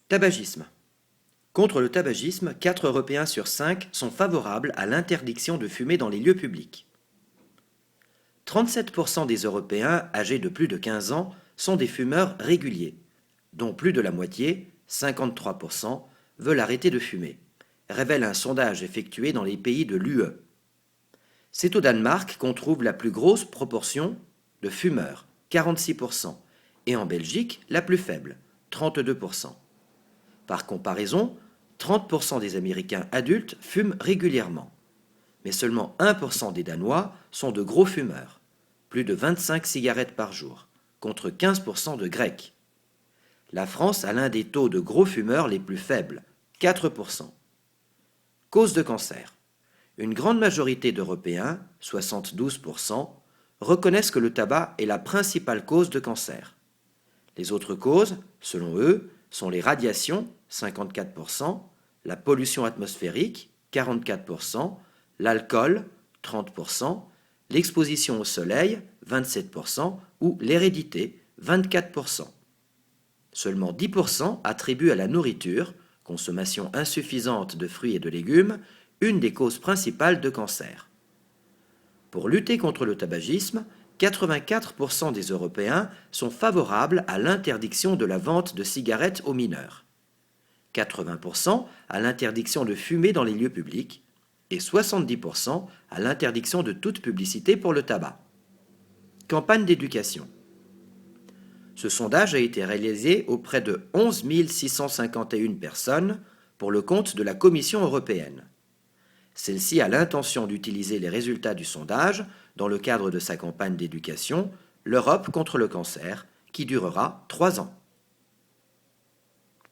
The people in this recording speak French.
Tabagisme. Contre le tabagisme, 4 Européens sur 5 sont favorables à l'interdiction de fumer dans les lieux publics. 37% des Européens âgés de plus de 15 ans sont des fumeurs réguliers, dont plus de la moitié, 53%, veulent arrêter de fumer, révèle un sondage effectué dans les pays de l'UE. C'est au Danemark qu'on trouve la plus grosse proportion de fumeurs, 46%, et en Belgique la plus faible, 32%. Par comparaison, 30% des Américains adultes fument régulièrement, mais seulement 1% des Danois sont de gros fumeurs, plus de 25 cigarettes par jour, contre 15% de Grecs. La France a l'un des taux de gros fumeurs les plus faibles, 4%. Cause de cancer. Une grande majorité d'Européens, 72%, reconnaissent que le tabac est la principale cause de cancer. Les autres causes, selon eux, sont les radiations, 54%, la pollution atmosphérique, 44%, l'alcool, 30%, l'exposition au soleil, 27%, ou l'hérédité, 24%. Seulement 10% attribuent à la nourriture, consommation insuffisante de fruits et de légumes, une des causes principales de cancer. Pour lutter contre le tabagisme, 84% des Européens sont favorables à l'interdiction de la vente de cigarettes aux mineurs, 80% à l'interdiction de fumer dans les lieux publics et 70% à l'interdiction de toute publicité pour le tabac. Campagne d'éducation. Ce sondage a été réalisé auprès de 11 651 personnes pour le compte de la Commission européenne. Celle-ci a l'intention d'utiliser les résultats du sondage dans le cadre de sa campagne d'éducation, l'Europe contre le cancer, qui durera 3 ans.